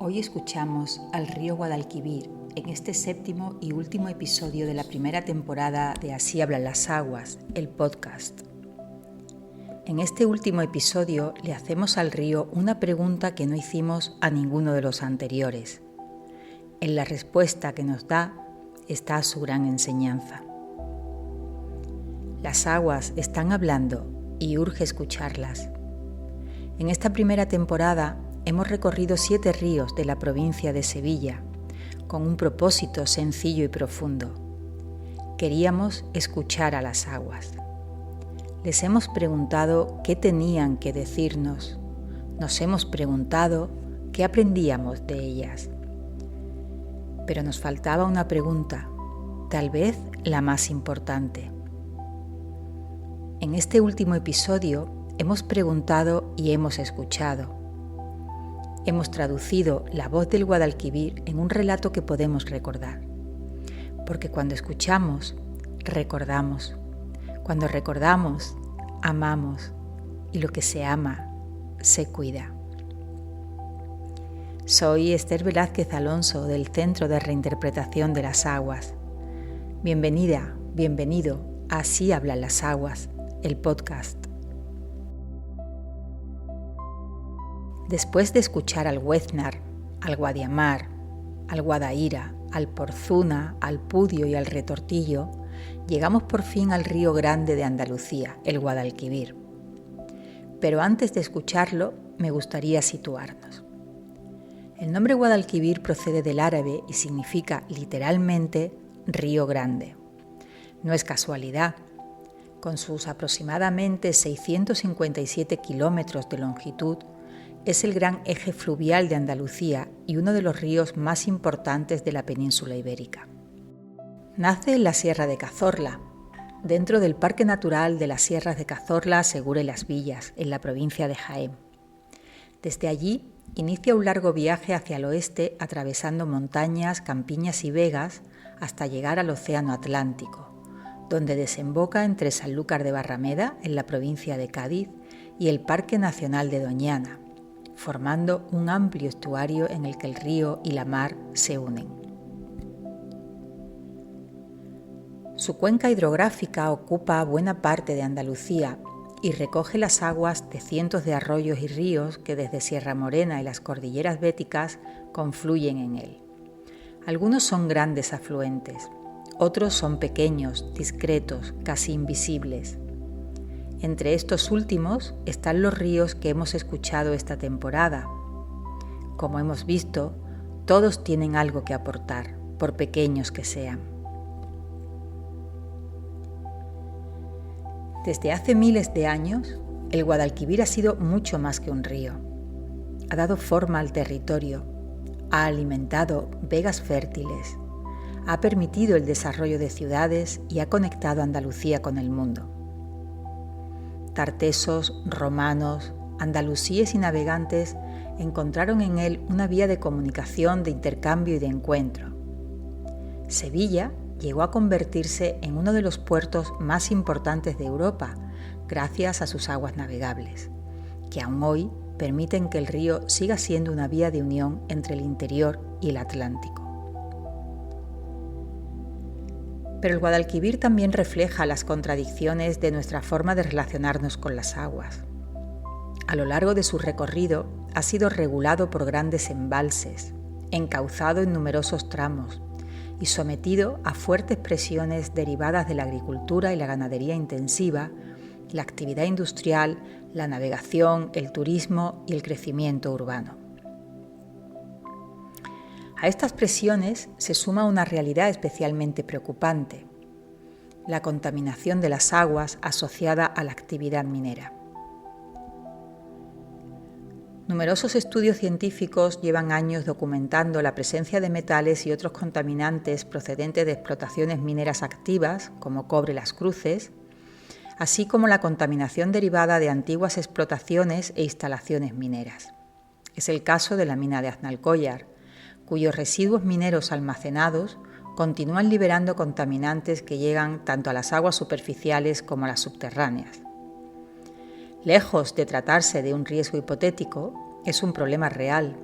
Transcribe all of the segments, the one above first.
Hoy escuchamos al río Guadalquivir en este séptimo y último episodio de la primera temporada de Así hablan las aguas, el podcast. En este último episodio le hacemos al río una pregunta que no hicimos a ninguno de los anteriores. En la respuesta que nos da está su gran enseñanza. Las aguas están hablando y urge escucharlas. En esta primera temporada hemos recorrido 7 ríos de la provincia de Sevilla, con un propósito sencillo y profundo. Queríamos escuchar a las aguas. Les hemos preguntado qué tenían que decirnos. Nos hemos preguntado qué aprendíamos de ellas. Pero nos faltaba una pregunta, tal vez la más importante. En este último episodio hemos preguntado y hemos escuchado. Hemos traducido la voz del Guadalquivir en un relato que podemos recordar. Porque cuando escuchamos, recordamos. Cuando recordamos, amamos. Y lo que se ama, se cuida. Soy Esther Velázquez Alonso del Centro de Reinterpretación de las Aguas. Bienvenida, bienvenido a Así hablan las aguas, el podcast. Después de escuchar al Huéznar, al Guadiamar, al Guadaíra, al Porzuna, al Pudio y al Retortillo, llegamos por fin al río grande de Andalucía, el Guadalquivir. Pero antes de escucharlo, me gustaría situarnos. El nombre Guadalquivir procede del árabe y significa literalmente río grande. No es casualidad. Con sus aproximadamente 657 kilómetros de longitud, es el gran eje fluvial de Andalucía y uno de los ríos más importantes de la península ibérica. Nace en la Sierra de Cazorla, dentro del Parque Natural de las Sierras de Cazorla, Segura y Las Villas, en la provincia de Jaén. Desde allí inicia un largo viaje hacia el oeste, atravesando montañas, campiñas y vegas, hasta llegar al Océano Atlántico, donde desemboca entre Sanlúcar de Barrameda, en la provincia de Cádiz, y el Parque Nacional de Doñana, formando un amplio estuario en el que el río y la mar se unen. Su cuenca hidrográfica ocupa buena parte de Andalucía y recoge las aguas de cientos de arroyos y ríos que desde Sierra Morena y las cordilleras béticas confluyen en él. Algunos son grandes afluentes, otros son pequeños, discretos, casi invisibles. Entre estos últimos están los ríos que hemos escuchado esta temporada. Como hemos visto, todos tienen algo que aportar, por pequeños que sean. Desde hace miles de años, el Guadalquivir ha sido mucho más que un río. Ha dado forma al territorio, ha alimentado vegas fértiles, ha permitido el desarrollo de ciudades y ha conectado a Andalucía con el mundo. Tartesos, romanos, andalusíes y navegantes encontraron en él una vía de comunicación, de intercambio y de encuentro. Sevilla llegó a convertirse en uno de los puertos más importantes de Europa, gracias a sus aguas navegables, que aún hoy permiten que el río siga siendo una vía de unión entre el interior y el Atlántico. Pero el Guadalquivir también refleja las contradicciones de nuestra forma de relacionarnos con las aguas. A lo largo de su recorrido ha sido regulado por grandes embalses, encauzado en numerosos tramos y sometido a fuertes presiones derivadas de la agricultura y la ganadería intensiva, la actividad industrial, la navegación, el turismo y el crecimiento urbano. A estas presiones se suma una realidad especialmente preocupante: la contaminación de las aguas asociada a la actividad minera. Numerosos estudios científicos llevan años documentando la presencia de metales y otros contaminantes procedentes de explotaciones mineras activas, como cobre Las Cruces, así como la contaminación derivada de antiguas explotaciones e instalaciones mineras. Es el caso de la mina de Aznalcóllar, cuyos residuos mineros almacenados continúan liberando contaminantes que llegan tanto a las aguas superficiales como a las subterráneas. Lejos de tratarse de un riesgo hipotético, es un problema real,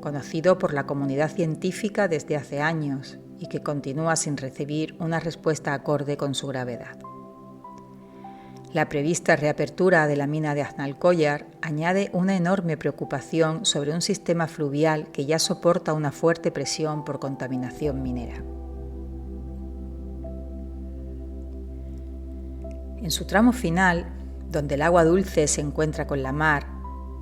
conocido por la comunidad científica desde hace años y que continúa sin recibir una respuesta acorde con su gravedad. La prevista reapertura de la mina de Aznalcóllar añade una enorme preocupación sobre un sistema fluvial que ya soporta una fuerte presión por contaminación minera. En su tramo final, donde el agua dulce se encuentra con la mar,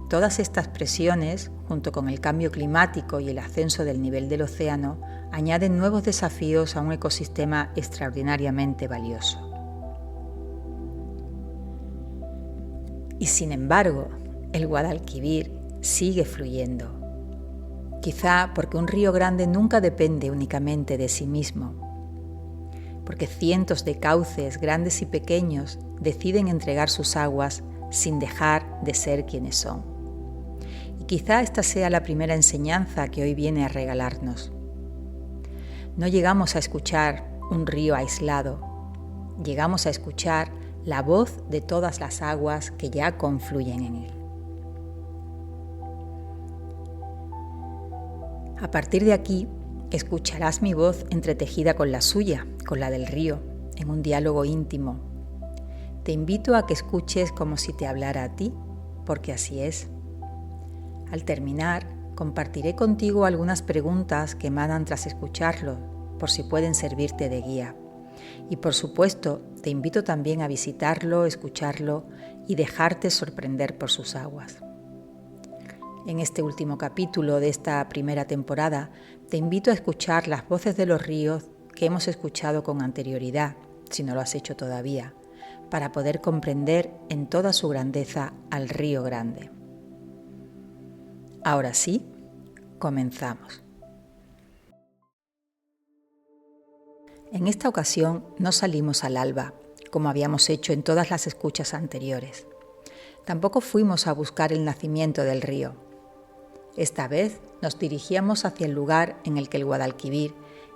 todas estas presiones, junto con el cambio climático y el ascenso del nivel del océano, añaden nuevos desafíos a un ecosistema extraordinariamente valioso. Y sin embargo, el Guadalquivir sigue fluyendo. Quizá porque un río grande nunca depende únicamente de sí mismo, porque cientos de cauces, grandes y pequeños, deciden entregar sus aguas sin dejar de ser quienes son. Y quizá esta sea la primera enseñanza que hoy viene a regalarnos. No llegamos a escuchar un río aislado, llegamos a escuchar la voz de todas las aguas que ya confluyen en él. A partir de aquí, escucharás mi voz entretejida con la suya, con la del río, en un diálogo íntimo. Te invito a que escuches como si te hablara a ti, porque así es. Al terminar, compartiré contigo algunas preguntas que emanan tras escucharlo, por si pueden servirte de guía. Y por supuesto, te invito también a visitarlo, escucharlo y dejarte sorprender por sus aguas. En este último capítulo de esta primera temporada, te invito a escuchar las voces de los ríos que hemos escuchado con anterioridad, si no lo has hecho todavía, para poder comprender en toda su grandeza al Río Grande. Ahora sí, comenzamos. En esta ocasión no salimos al alba, como habíamos hecho en todas las escuchas anteriores. Tampoco fuimos a buscar el nacimiento del río. Esta vez nos dirigíamos hacia el lugar en el que el Guadalquivir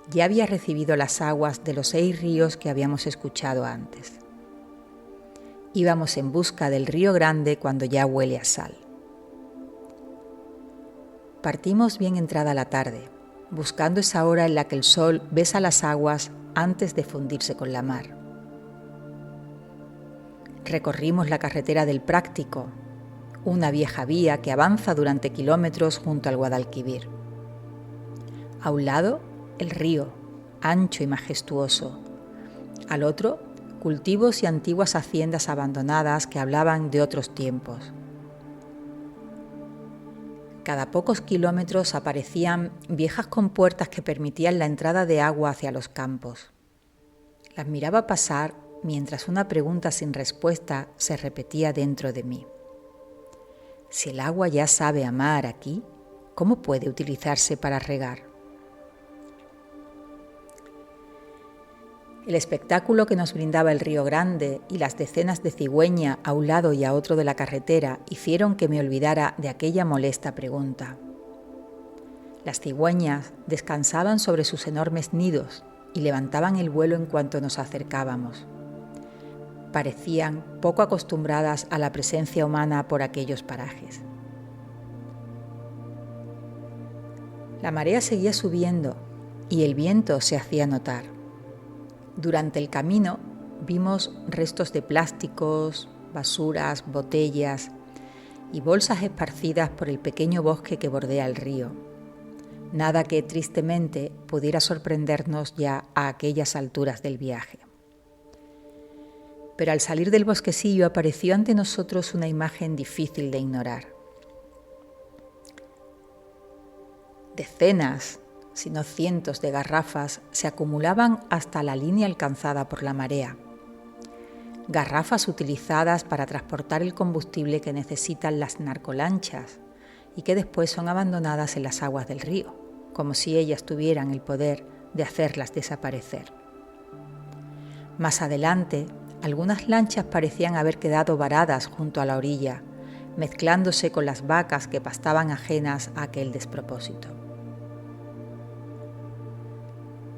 ya había recibido las aguas de los 6 ríos que habíamos escuchado antes. Íbamos en busca del Río Grande cuando ya huele a sal. Partimos bien entrada la tarde, buscando esa hora en la que el sol besa las aguas antes de fundirse con la mar. Recorrimos la carretera del Práctico, una vieja vía que avanza durante kilómetros junto al Guadalquivir. A un lado, el río, ancho y majestuoso. Al otro, cultivos y antiguas haciendas abandonadas que hablaban de otros tiempos. Cada pocos kilómetros aparecían viejas compuertas que permitían la entrada de agua hacia los campos. Las miraba pasar mientras una pregunta sin respuesta se repetía dentro de mí. Si el agua ya sabe amar aquí, ¿cómo puede utilizarse para regar? El espectáculo que nos brindaba el Río Grande y las decenas de cigüeñas a un lado y a otro de la carretera hicieron que me olvidara de aquella molesta pregunta. Las cigüeñas descansaban sobre sus enormes nidos y levantaban el vuelo en cuanto nos acercábamos. Parecían poco acostumbradas a la presencia humana por aquellos parajes. La marea seguía subiendo y el viento se hacía notar. Durante el camino vimos restos de plásticos, basuras, botellas y bolsas esparcidas por el pequeño bosque que bordea el río. Nada que tristemente pudiera sorprendernos ya a aquellas alturas del viaje. Pero al salir del bosquecillo apareció ante nosotros una imagen difícil de ignorar. Decenas, si no cientos de garrafas se acumulaban hasta la línea alcanzada por la marea. Garrafas utilizadas para transportar el combustible que necesitan las narcolanchas y que después son abandonadas en las aguas del río, como si ellas tuvieran el poder de hacerlas desaparecer. Más adelante, algunas lanchas parecían haber quedado varadas junto a la orilla, mezclándose con las vacas que pastaban ajenas a aquel despropósito.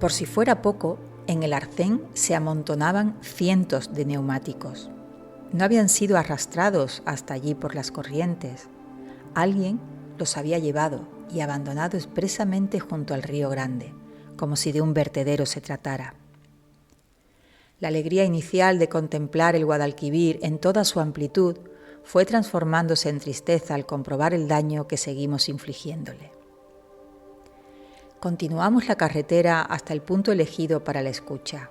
Por si fuera poco, en el arcén se amontonaban cientos de neumáticos. No habían sido arrastrados hasta allí por las corrientes. Alguien los había llevado y abandonado expresamente junto al río Grande, como si de un vertedero se tratara. La alegría inicial de contemplar el Guadalquivir en toda su amplitud fue transformándose en tristeza al comprobar el daño que seguimos infligiéndole. Continuamos la carretera hasta el punto elegido para la escucha.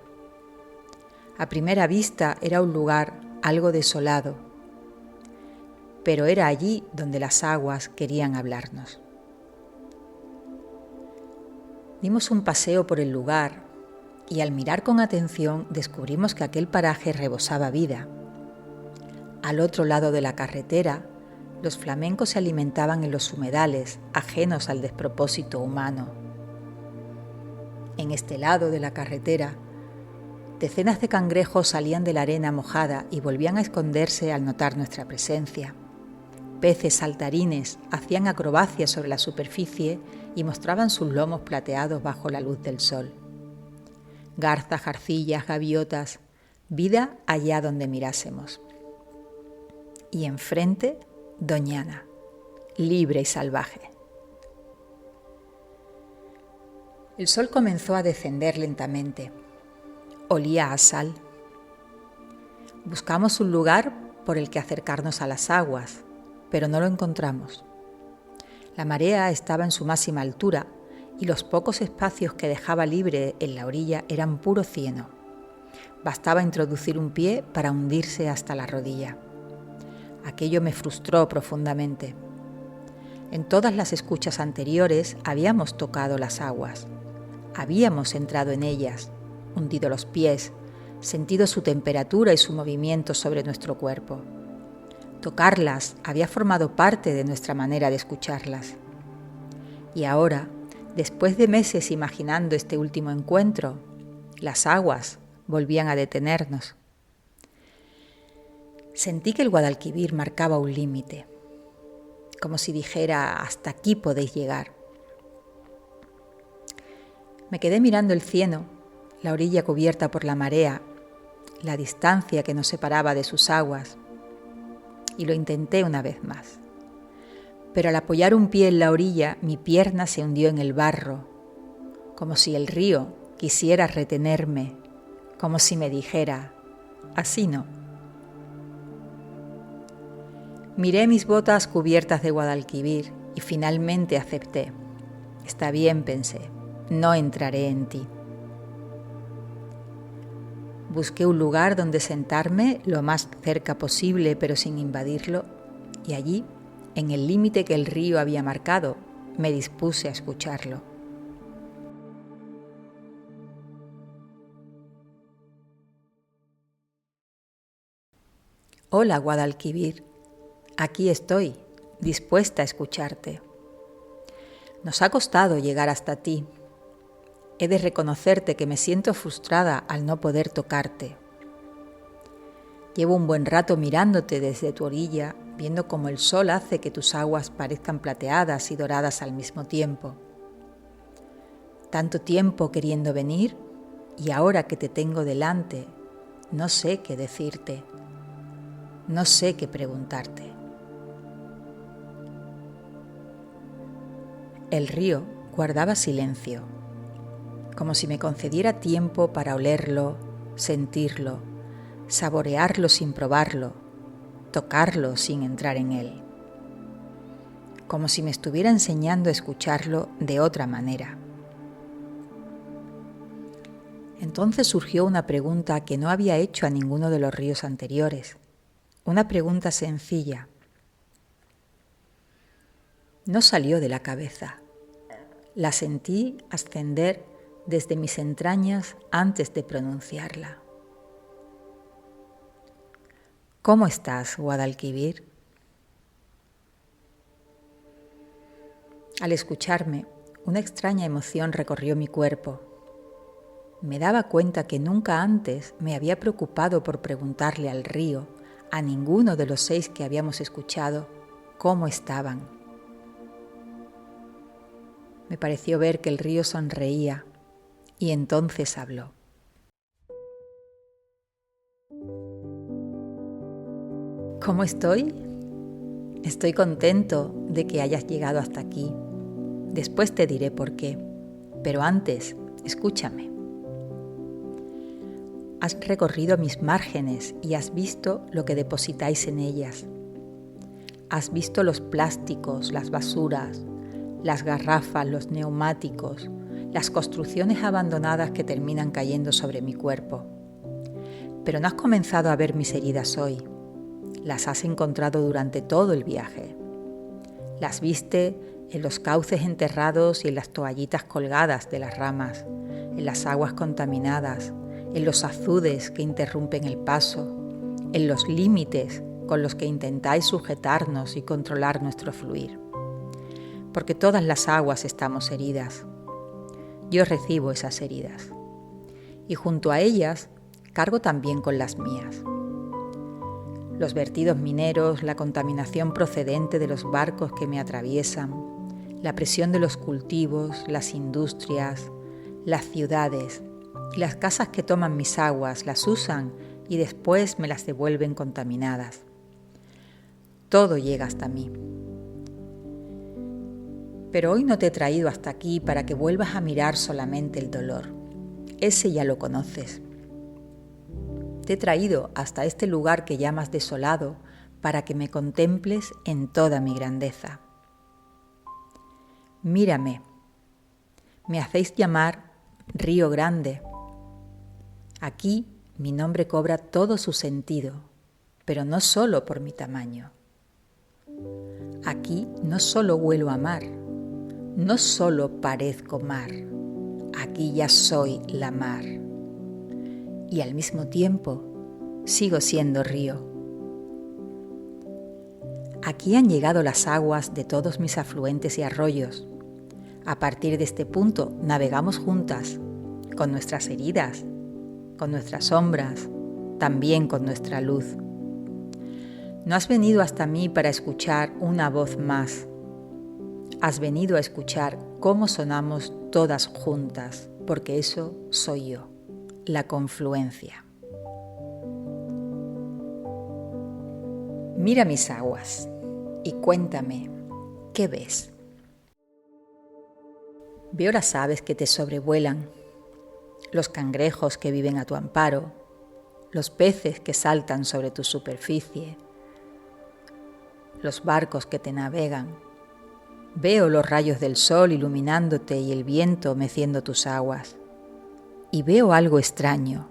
A primera vista era un lugar algo desolado, pero era allí donde las aguas querían hablarnos. Dimos un paseo por el lugar y al mirar con atención descubrimos que aquel paraje rebosaba vida. Al otro lado de la carretera, los flamencos se alimentaban en los humedales, ajenos al despropósito humano. En este lado de la carretera, decenas de cangrejos salían de la arena mojada y volvían a esconderse al notar nuestra presencia. Peces saltarines hacían acrobacias sobre la superficie y mostraban sus lomos plateados bajo la luz del sol. Garzas, arcillas, gaviotas, vida allá donde mirásemos. Y enfrente, Doñana, libre y salvaje. El sol comenzó a descender lentamente. Olía a sal. Buscamos un lugar por el que acercarnos a las aguas, pero no lo encontramos. La marea estaba en su máxima altura y los pocos espacios que dejaba libre en la orilla eran puro cieno. Bastaba introducir un pie para hundirse hasta la rodilla. Aquello me frustró profundamente. En todas las escuchas anteriores habíamos tocado las aguas. Habíamos entrado en ellas, hundido los pies, sentido su temperatura y su movimiento sobre nuestro cuerpo. Tocarlas había formado parte de nuestra manera de escucharlas. Y ahora, después de meses imaginando este último encuentro, las aguas volvían a detenernos. Sentí que el Guadalquivir marcaba un límite, como si dijera: hasta aquí podéis llegar. Me quedé mirando el cieno, la orilla cubierta por la marea, la distancia que nos separaba de sus aguas, y lo intenté una vez más. Pero al apoyar un pie en la orilla, mi pierna se hundió en el barro, como si el río quisiera retenerme, como si me dijera: así no. Miré mis botas cubiertas de Guadalquivir y finalmente acepté. Está bien, pensé, no entraré en ti. Busqué un lugar donde sentarme lo más cerca posible, pero sin invadirlo, y allí, en el límite que el río había marcado, me dispuse a escucharlo. Hola, Guadalquivir, aquí estoy, dispuesta a escucharte. Nos ha costado llegar hasta ti. He de reconocerte que me siento frustrada al no poder tocarte. Llevo un buen rato mirándote desde tu orilla, viendo cómo el sol hace que tus aguas parezcan plateadas y doradas al mismo tiempo. Tanto tiempo queriendo venir, y ahora que te tengo delante, no sé qué decirte, no sé qué preguntarte. El río guardaba silencio, como si me concediera tiempo para olerlo, sentirlo, saborearlo sin probarlo, tocarlo sin entrar en él. Como si me estuviera enseñando a escucharlo de otra manera. Entonces surgió una pregunta que no había hecho a ninguno de los ríos anteriores. Una pregunta sencilla. No salió de la cabeza. La sentí ascender desde mis entrañas antes de pronunciarla. ¿Cómo estás, Guadalquivir? Al escucharme, una extraña emoción recorrió mi cuerpo. Me daba cuenta que nunca antes me había preocupado por preguntarle al río, a ninguno de los 6 que habíamos escuchado, cómo estaban. Me pareció ver que el río sonreía y entonces habló. ¿Cómo estoy? Estoy contento de que hayas llegado hasta aquí. Después te diré por qué, pero antes, escúchame. Has recorrido mis márgenes y has visto lo que depositáis en ellas. Has visto los plásticos, las basuras, las garrafas, los neumáticos, las construcciones abandonadas que terminan cayendo sobre mi cuerpo. Pero no has comenzado a ver mis heridas hoy. Las has encontrado durante todo el viaje. Las viste en los cauces enterrados y en las toallitas colgadas de las ramas, en las aguas contaminadas, en los azudes que interrumpen el paso, en los límites con los que intentáis sujetarnos y controlar nuestro fluir. Porque todas las aguas estamos heridas. Yo recibo esas heridas. Y junto a ellas, cargo también con las mías. Los vertidos mineros, la contaminación procedente de los barcos que me atraviesan, la presión de los cultivos, las industrias, las ciudades y las casas que toman mis aguas, las usan y después me las devuelven contaminadas. Todo llega hasta mí. Pero hoy no te he traído hasta aquí para que vuelvas a mirar solamente el dolor. Ese ya lo conoces. Te he traído hasta este lugar que llamas desolado para que me contemples en toda mi grandeza. Mírame. Me hacéis llamar Río Grande. Aquí mi nombre cobra todo su sentido, pero no solo por mi tamaño. Aquí no solo huelo a mar, no solo parezco mar, aquí ya soy la mar. Y al mismo tiempo sigo siendo río. Aquí han llegado las aguas de todos mis afluentes y arroyos. A partir de este punto navegamos juntas, con nuestras heridas, con nuestras sombras, también con nuestra luz. No has venido hasta mí para escuchar una voz más. Has venido a escuchar cómo sonamos todas juntas, porque eso soy yo, la confluencia. Mira mis aguas y cuéntame, ¿qué ves? Veo las aves que te sobrevuelan, los cangrejos que viven a tu amparo, los peces que saltan sobre tu superficie, los barcos que te navegan. Veo los rayos del sol iluminándote y el viento meciendo tus aguas. Y veo algo extraño.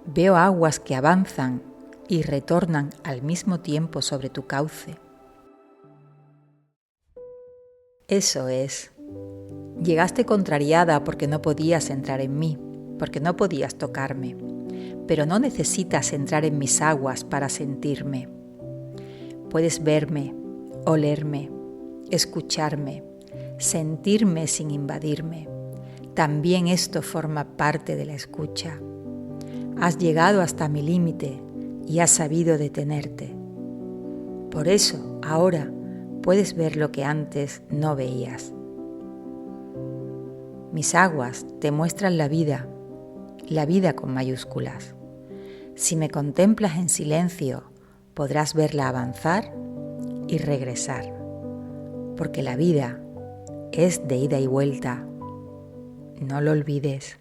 Veo aguas que avanzan y retornan al mismo tiempo sobre tu cauce. Eso es. Llegaste contrariada porque no podías entrar en mí, porque no podías tocarme, pero no necesitas entrar en mis aguas para sentirme. Puedes verme, olerme, escucharme, sentirme sin invadirme. También esto forma parte de la escucha. Has llegado hasta mi límite y has sabido detenerte. Por eso, ahora puedes ver lo que antes no veías. Mis aguas te muestran la vida con mayúsculas. Si me contemplas en silencio, podrás verla avanzar y regresar, porque la vida es de ida y vuelta. No lo olvides.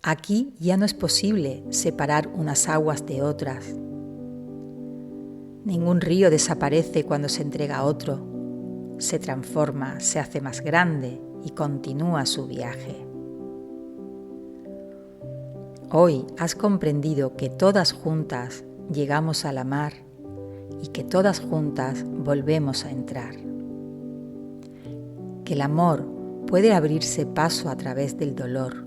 Aquí ya no es posible separar unas aguas de otras. Ningún río desaparece cuando se entrega a otro. Se transforma, se hace más grande y continúa su viaje. Hoy has comprendido que todas juntas llegamos a la mar y que todas juntas volvemos a entrar. Que el amor puede abrirse paso a través del dolor.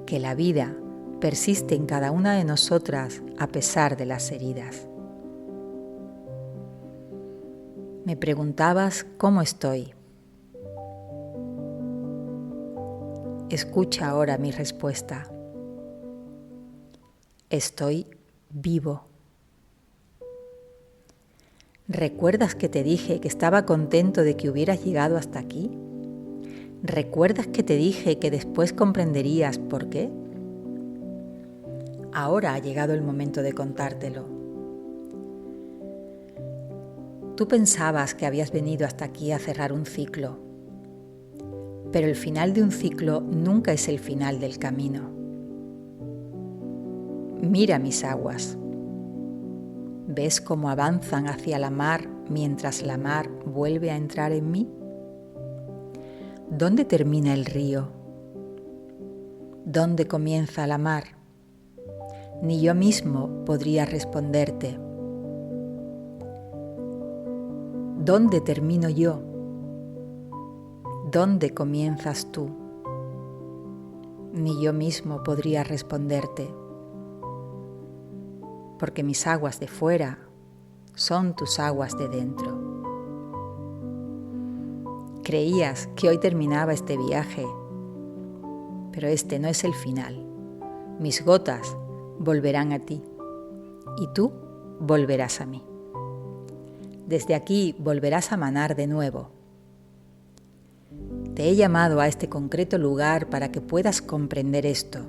Que la vida persiste en cada una de nosotras a pesar de las heridas. Me preguntabas cómo estoy. Escucha ahora mi respuesta. Estoy vivo. ¿Recuerdas que te dije que estaba contento de que hubieras llegado hasta aquí? ¿Recuerdas que te dije que después comprenderías por qué? Ahora ha llegado el momento de contártelo. Tú pensabas que habías venido hasta aquí a cerrar un ciclo, pero el final de un ciclo nunca es el final del camino. Mira mis aguas. ¿Ves cómo avanzan hacia la mar mientras la mar vuelve a entrar en mí? ¿Dónde termina el río? ¿Dónde comienza la mar? Ni yo mismo podría responderte. ¿Dónde termino yo? ¿Dónde comienzas tú? Ni yo mismo podría responderte, porque mis aguas de fuera son tus aguas de dentro. Creías que hoy terminaba este viaje, pero este no es el final. Mis gotas volverán a ti y tú volverás a mí. Desde aquí volverás a manar de nuevo. Te he llamado a este concreto lugar para que puedas comprender esto,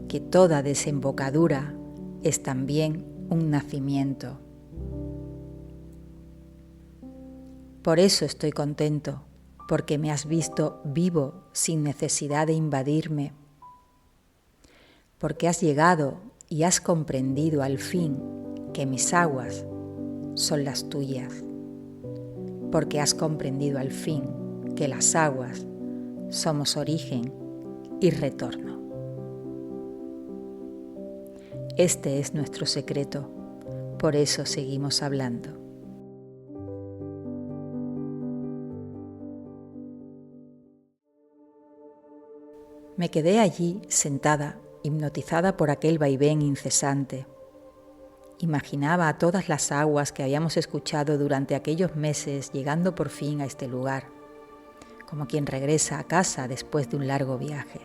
que toda desembocadura es también un nacimiento. Por eso estoy contento, porque me has visto vivo sin necesidad de invadirme, porque has llegado y has comprendido al fin que mis aguas son las tuyas, porque has comprendido al fin que las aguas somos origen y retorno. Este es nuestro secreto, por eso seguimos hablando. Me quedé allí sentada, hipnotizada por aquel vaivén incesante. Imaginaba a todas las aguas que habíamos escuchado durante aquellos meses llegando por fin a este lugar, como quien regresa a casa después de un largo viaje.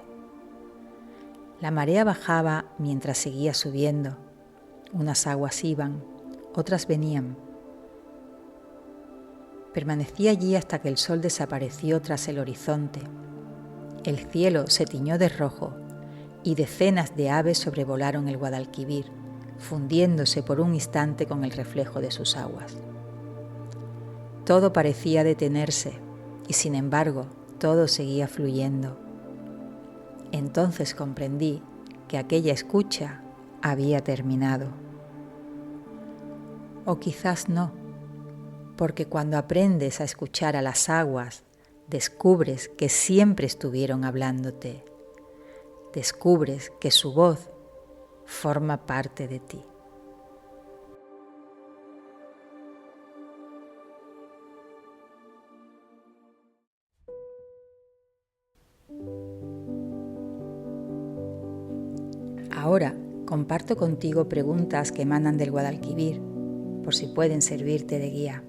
La marea bajaba mientras seguía subiendo. Unas aguas iban, otras venían. Permanecí allí hasta que el sol desapareció tras el horizonte. El cielo se tiñó de rojo y decenas de aves sobrevolaron el Guadalquivir, fundiéndose por un instante con el reflejo de sus aguas. Todo parecía detenerse y sin embargo todo seguía fluyendo. Entonces comprendí que aquella escucha había terminado. O quizás no, porque cuando aprendes a escuchar a las aguas, descubres que siempre estuvieron hablándote. Descubres que su voz forma parte de ti. Ahora comparto contigo preguntas que emanan del Guadalquivir, por si pueden servirte de guía.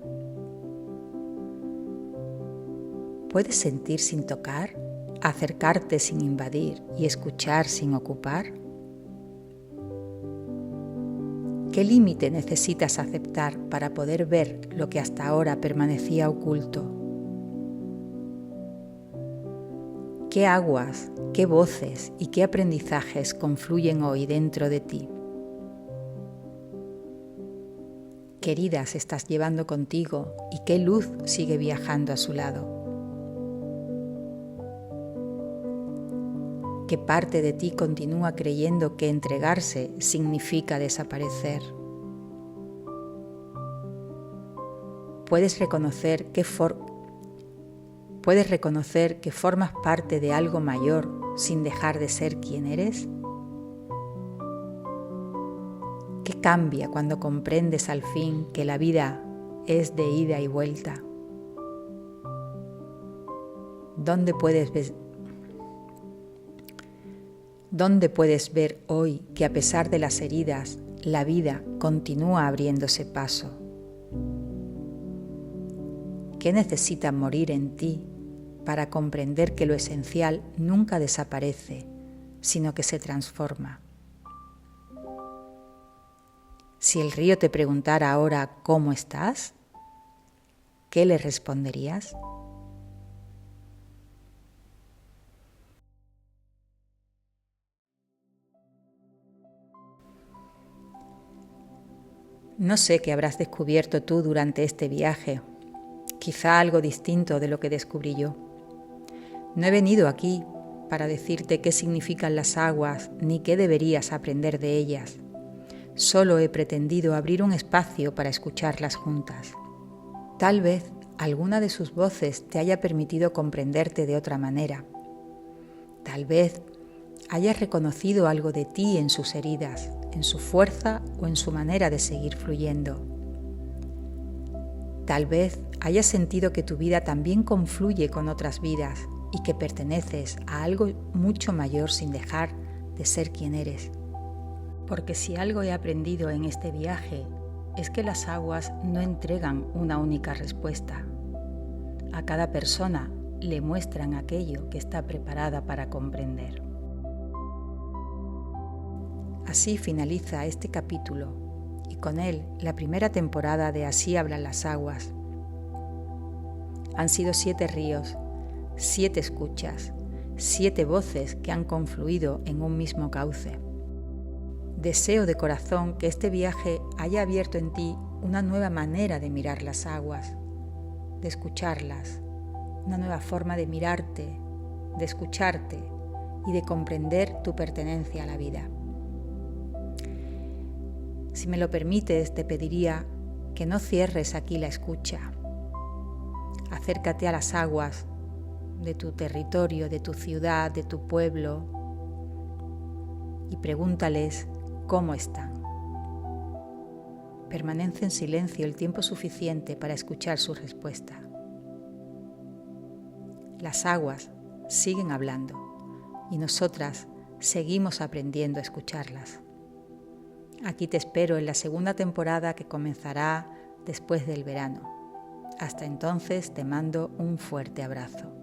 ¿Puedes sentir sin tocar, acercarte sin invadir y escuchar sin ocupar? ¿Qué límite necesitas aceptar para poder ver lo que hasta ahora permanecía oculto? ¿Qué aguas, qué voces y qué aprendizajes confluyen hoy dentro de ti? ¿Qué heridas estás llevando contigo y qué luz sigue viajando a su lado? ¿Qué parte de ti continúa creyendo que entregarse significa desaparecer? ¿Puedes reconocer que formas parte de algo mayor sin dejar de ser quien eres? ¿Qué cambia cuando comprendes al fin que la vida es de ida y vuelta? ¿Dónde puedes ver hoy que a pesar de las heridas, la vida continúa abriéndose paso? ¿Qué necesita morir en ti para comprender que lo esencial nunca desaparece, sino que se transforma? Si el río te preguntara ahora ¿cómo estás?, ¿qué le responderías? No sé qué habrás descubierto tú durante este viaje, quizá algo distinto de lo que descubrí yo. No he venido aquí para decirte qué significan las aguas ni qué deberías aprender de ellas. Solo he pretendido abrir un espacio para escucharlas juntas. Tal vez alguna de sus voces te haya permitido comprenderte de otra manera. Tal vez hayas reconocido algo de ti en sus heridas, en su fuerza o en su manera de seguir fluyendo. Tal vez hayas sentido que tu vida también confluye con otras vidas y que perteneces a algo mucho mayor sin dejar de ser quien eres. Porque si algo he aprendido en este viaje es que las aguas no entregan una única respuesta. A cada persona le muestran aquello que está preparada para comprender. Así finaliza este capítulo y con él la primera temporada de Así hablan las aguas. Han sido 7 ríos, 7 escuchas, 7 voces que han confluido en un mismo cauce. Deseo de corazón que este viaje haya abierto en ti una nueva manera de mirar las aguas, de escucharlas, una nueva forma de mirarte, de escucharte y de comprender tu pertenencia a la vida. Si me lo permites, te pediría que no cierres aquí la escucha. Acércate a las aguas de tu territorio, de tu ciudad, de tu pueblo y pregúntales cómo están. Permanece en silencio el tiempo suficiente para escuchar su respuesta. Las aguas siguen hablando y nosotras seguimos aprendiendo a escucharlas. Aquí te espero en la segunda temporada que comenzará después del verano. Hasta entonces te mando un fuerte abrazo.